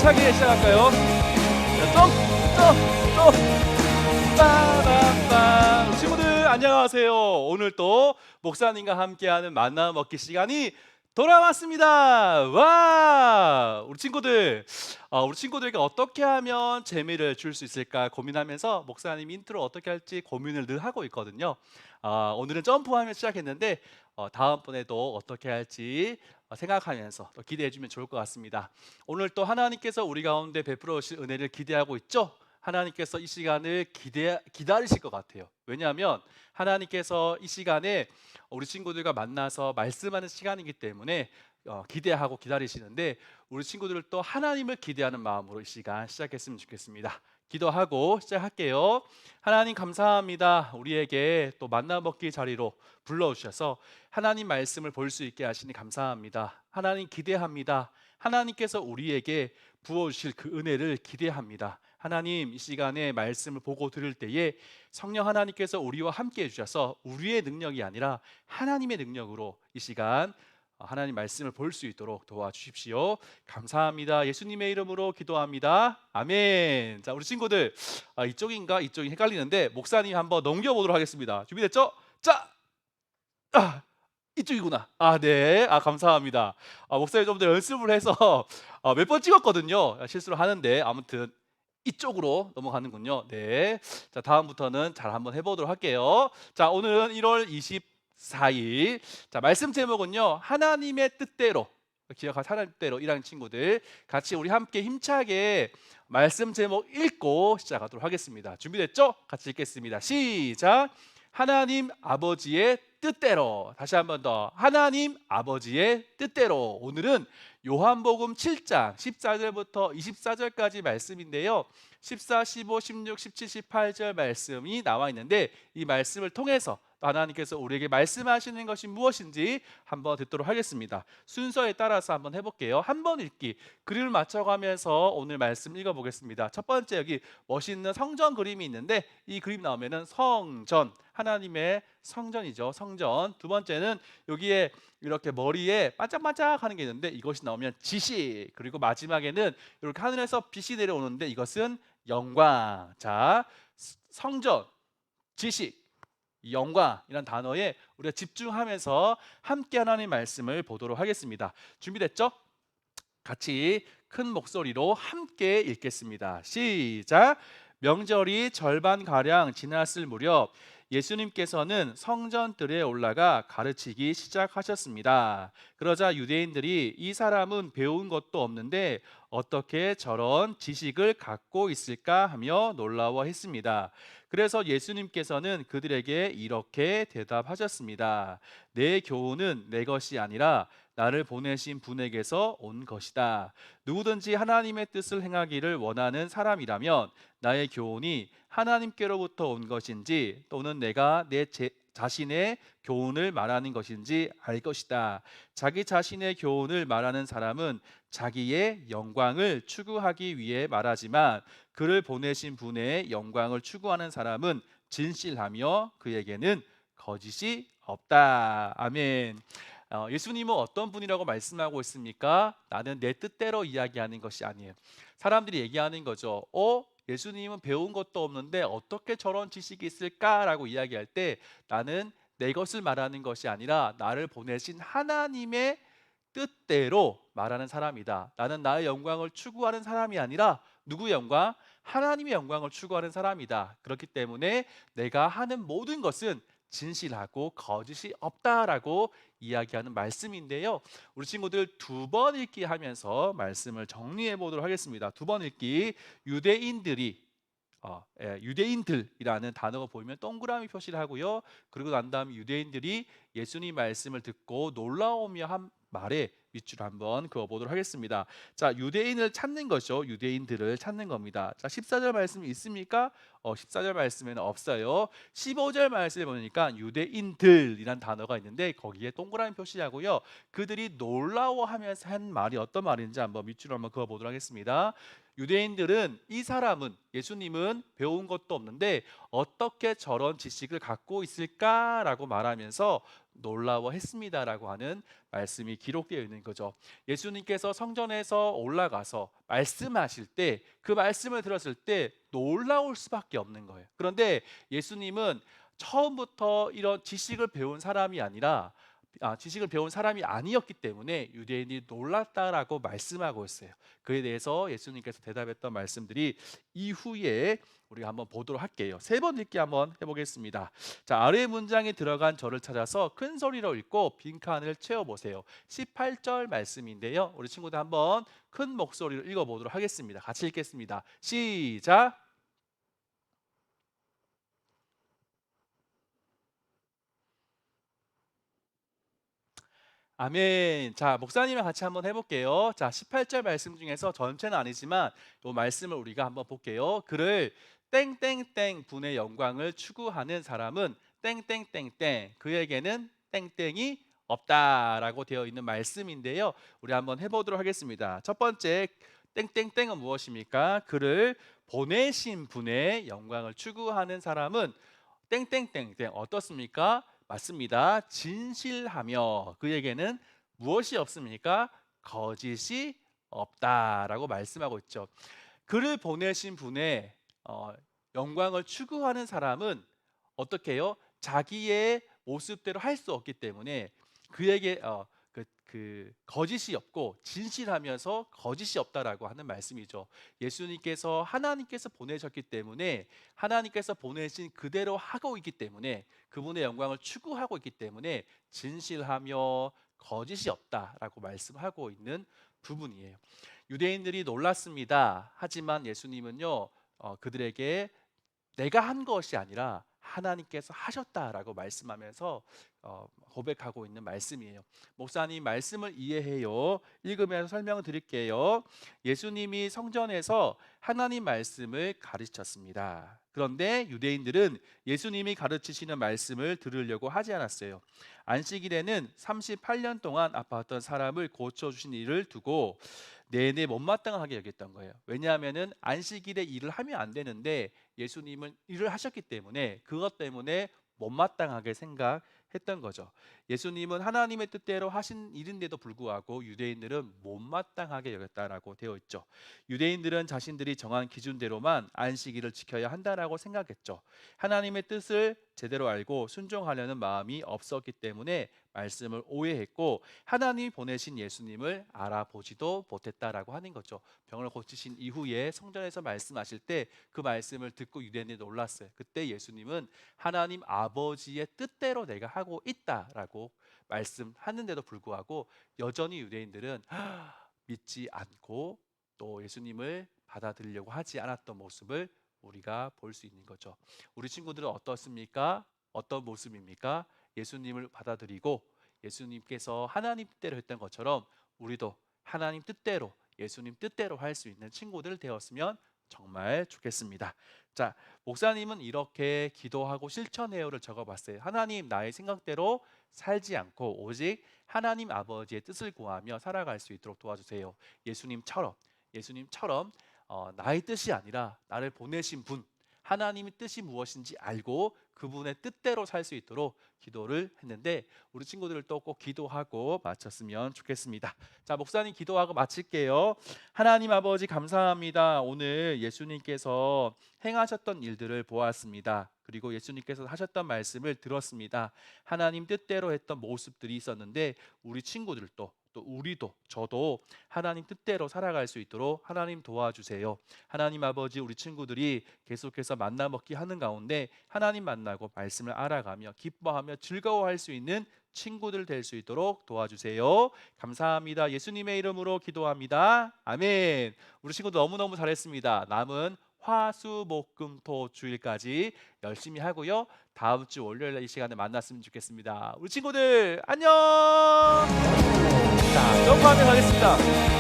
힘차게 시작할까요? 자, 점프 빠밤빰. 친구들 안녕하세요. 오늘 또 목사님과 함께하는 만나 먹기 시간이 돌아왔습니다. 와, 우리 친구들에게 어떻게 하면 재미를 줄 수 있을까 고민하면서 목사님 인트로 어떻게 할지 고민을 늘 하고 있거든요. 오늘은 점프하며 시작했는데 다음번에도 어떻게 할지 생각하면서 또 기대해 주면 좋을 것 같습니다. 오늘 또 하나님께서 우리 가운데 베풀어 주실 은혜를 기대하고 있죠. 하나님께서 이 시간을 기다리실 것 같아요. 왜냐하면 하나님께서 이 시간에 우리 친구들과 만나서 말씀하는 시간이기 때문에 기대하고 기다리시는데, 우리 친구들을 또 하나님을 기대하는 마음으로 이 시간 시작했으면 좋겠습니다. 기도하고 시작할게요. 하나님 감사합니다. 우리에게 또 만나 먹기 자리로 불러주셔서 하나님 말씀을 볼 수 있게 하시니 감사합니다. 하나님 기대합니다. 하나님께서 우리에게 부어주실 그 은혜를 기대합니다. 하나님, 이 시간에 말씀을 보고 들을 때에 성령 하나님께서 우리와 함께 해주셔서 우리의 능력이 아니라 하나님의 능력으로 이 시간 하나님 말씀을 볼 수 있도록 도와주십시오. 감사합니다. 예수님의 이름으로 기도합니다. 아멘. 자, 우리 친구들 이쪽인가 이쪽이 헷갈리는데 목사님 한번 넘겨보도록 하겠습니다. 준비됐죠? 자, 이쪽이구나. 네. 감사합니다. 목사님 좀 더 연습을 해서 몇 번 찍었거든요. 실수를 하는데 아무튼 이쪽으로 넘어가는군요. 네. 자, 다음부터는 잘 한번 해보도록 할게요. 자, 오늘은 1월 24일. 자, 말씀 제목은요, 하나님의 뜻대로. 기억하세요. 하나님 뜻대로. 1학년 친구들 같이 우리 함께 힘차게 말씀 제목 읽고 시작하도록 하겠습니다. 준비됐죠? 같이 읽겠습니다. 시작. 하나님 아버지의 뜻대로. 다시 한번 더. 하나님 아버지의 뜻대로. 오늘은 요한복음 7장 14절부터 24절까지 말씀인데요, 14, 15, 16, 17, 18절 말씀이 나와 있는데, 이 말씀을 통해서 하나님께서 우리에게 말씀하시는 것이 무엇인지 한번 듣도록 하겠습니다. 순서에 따라서 한번 해볼게요. 한 번 읽기, 그림을 맞춰가면서 오늘 말씀 읽어보겠습니다. 첫 번째, 여기 멋있는 성전 그림이 있는데, 이 그림 나오면은 성전, 하나님의 성전이죠. 성전. 두 번째는 여기에 이렇게 머리에 반짝반짝 하는 게 있는데, 이것이 나오면 지식. 그리고 마지막에는 이렇게 하늘에서 빛이 내려오는데, 이것은 영광. 자, 성전, 지식, 영광이란 단어에 우리가 집중하면서 함께 하나님의 말씀을 보도록 하겠습니다. 준비됐죠? 같이 큰 목소리로 함께 읽겠습니다. 시작. 명절이 절반가량 지났을 무렵 예수님께서는 성전뜰에 올라가 가르치기 시작하셨습니다. 그러자 유대인들이 이 사람은 배운 것도 없는데 어떻게 저런 지식을 갖고 있을까 하며 놀라워했습니다. 그래서 예수님께서는 그들에게 이렇게 대답하셨습니다. 내 교훈은 내 것이 아니라 나를 보내신 분에게서 온 것이다. 누구든지 하나님의 뜻을 행하기를 원하는 사람이라면 나의 교훈이 하나님께로부터 온 것인지 또는 내가 내 자신의 교훈을 말하는 것인지 알 것이다. 자기 자신의 교훈을 말하는 사람은 자기의 영광을 추구하기 위해 말하지만 그를 보내신 분의 영광을 추구하는 사람은 진실하며 그에게는 거짓이 없다. 아멘. 예수님은 어떤 분이라고 말씀하고 있습니까? 나는 내 뜻대로 이야기하는 것이 아니에요. 사람들이 얘기하는 거죠. 예수님은 배운 것도 없는데 어떻게 저런 지식이 있을까라고 이야기할 때, 나는 내 것을 말하는 것이 아니라 나를 보내신 하나님의 뜻대로 말하는 사람이다. 나는 나의 영광을 추구하는 사람이 아니라 누구의 영광? 하나님의 영광을 추구하는 사람이다. 그렇기 때문에 내가 하는 모든 것은 진실하고 거짓이 없다라고 이야기하는 말씀인데요, 우리 친구들 두 번 읽기 하면서 말씀을 정리해 보도록 하겠습니다. 두 번 읽기. 유대인들이라는 단어가 보이면 동그라미 표시를 하고요, 그리고 난 다음 유대인들이 예수님 말씀을 듣고 놀라우며 한 말에 밑줄 한번 그어보도록 하겠습니다. 자, 유대인을 찾는 것이죠. 유대인들을 찾는 겁니다. 자, 14절 말씀이 있습니까? 14절 말씀에는 없어요. 15절 말씀에 보니까 유대인들이란 단어가 있는데 거기에 동그라미 표시하고요, 그들이 놀라워하면서 한 말이 어떤 말인지 한번 밑줄 한번 그어보도록 하겠습니다. 유대인들은 이 사람은, 예수님은 배운 것도 없는데 어떻게 저런 지식을 갖고 있을까라고 말하면서 놀라워했습니다라고 하는 말씀이 기록되어 있는 거죠. 예수님께서 성전에서 올라가서 말씀하실 때 그 말씀을 들었을 때 놀라울 수밖에 없는 거예요. 그런데 예수님은 처음부터 이런 지식을 배운 사람이 아니라 지식을 배운 사람이 아니었기 때문에 유대인이 놀랐다라고 말씀하고 있어요. 그에 대해서 예수님께서 대답했던 말씀들이 이후에 우리가 한번 보도록 할게요. 세 번 읽기 한번 해보겠습니다. 자, 아래 문장에 들어간 저를 찾아서 큰 소리로 읽고 빈칸을 채워보세요. 18절 말씀인데요. 우리 친구들 한번 큰 목소리로 읽어보도록 하겠습니다. 같이 읽겠습니다. 시작. 아멘. 자, 목사님이랑 같이 한번 해볼게요. 자, 18절 말씀 중에서 전체는 아니지만 이 말씀을 우리가 한번 볼게요. 그를 땡땡땡 분의 영광을 추구하는 사람은 땡땡땡땡 그에게는 땡땡이 없다라고 되어 있는 말씀인데요. 우리 한번 해보도록 하겠습니다. 첫 번째 땡땡땡은 무엇입니까? 그를 보내신 분의 영광을 추구하는 사람은 땡땡땡땡 어떻습니까? 맞습니다. 진실하며 그에게는 무엇이 없습니까? 거짓이 없다라고 말씀하고 있죠. 그를 보내신 분의 영광을 추구하는 사람은 어떻게 해요? 자기의 모습대로 할 수 없기 때문에 그에게 거짓이 없고 진실하면서 거짓이 없다라고 하는 말씀이죠. 예수님께서 하나님께서 보내셨기 때문에 하나님께서 보내신 그대로 하고 있기 때문에 그분의 영광을 추구하고 있기 때문에 진실하며 거짓이 없다라고 말씀하고 있는 부분이에요. 유대인들이 놀랐습니다. 하지만 예수님은요, 그들에게 내가 한 것이 아니라 하나님께서 하셨다라고 말씀하면서 고백하고 있는 말씀이에요. 목사님 말씀을 이해해요. 읽으면서 설명을 드릴게요. 예수님이 성전에서 하나님 말씀을 가르쳤습니다. 그런데 유대인들은 예수님이 가르치시는 말씀을 들으려고 하지 않았어요. 안식일에는 38년 동안 아팠던 사람을 고쳐주신 일을 두고 내내 못마땅하게 여겼던 거예요. 왜냐하면 안식일에 일을 하면 안 되는데 예수님은 일을 하셨기 때문에 그것 때문에 못마땅하게 생각했던 거죠. 예수님은 하나님의 뜻대로 하신 일인데도 불구하고 유대인들은 못마땅하게 여겼다라고 되어 있죠. 유대인들은 자신들이 정한 기준대로만 안식일을 지켜야 한다라고 생각했죠. 하나님의 뜻을 제대로 알고 순종하려는 마음이 없었기 때문에 말씀을 오해했고 하나님이 보내신 예수님을 알아보지도 못했다라고 하는 거죠. 병을 고치신 이후에 성전에서 말씀하실 때 그 말씀을 듣고 유대인들이 놀랐어요. 그때 예수님은 하나님 아버지의 뜻대로 내가 하고 있다라고 말씀하는데도 불구하고 여전히 유대인들은 믿지 않고 또 예수님을 받아들이려고 하지 않았던 모습을 우리가 볼 수 있는 거죠. 우리 친구들은 어떻습니까? 어떤 모습입니까? 예수님을 받아들이고 예수님께서 하나님 뜻대로 했던 것처럼 우리도 하나님 뜻대로 예수님 뜻대로 할 수 있는 친구들 되었으면 정말 좋겠습니다. 자, 목사님은 이렇게 기도하고 실천해요를 적어봤어요. 하나님 나의 생각대로 살지 않고 오직 하나님 아버지의 뜻을 구하며 살아갈 수 있도록 도와주세요. 예수님처럼 나의 뜻이 아니라 나를 보내신 분 하나님의 뜻이 무엇인지 알고 그분의 뜻대로 살 수 있도록 기도를 했는데 우리 친구들도 꼭 기도하고 마쳤으면 좋겠습니다. 자, 목사님 기도하고 마칠게요. 하나님 아버지 감사합니다. 오늘 예수님께서 행하셨던 일들을 보았습니다. 그리고 예수님께서 하셨던 말씀을 들었습니다. 하나님 뜻대로 했던 모습들이 있었는데 우리 친구들도 또 우리도 저도 하나님 뜻대로 살아갈 수 있도록 하나님 도와주세요. 하나님 아버지 우리 친구들이 계속해서 만나 먹기 하는 가운데 하나님 만나고 말씀을 알아가며 기뻐하며 즐거워할 수 있는 친구들 될 수 있도록 도와주세요. 감사합니다. 예수님의 이름으로 기도합니다. 아멘. 우리 친구들 너무너무 잘했습니다. 남은 화수목금토 주일까지 열심히 하고요. 다음 주 월요일 이 시간에 만났으면 좋겠습니다. 우리 친구들 안녕. 자, 점프하며 가겠습니다.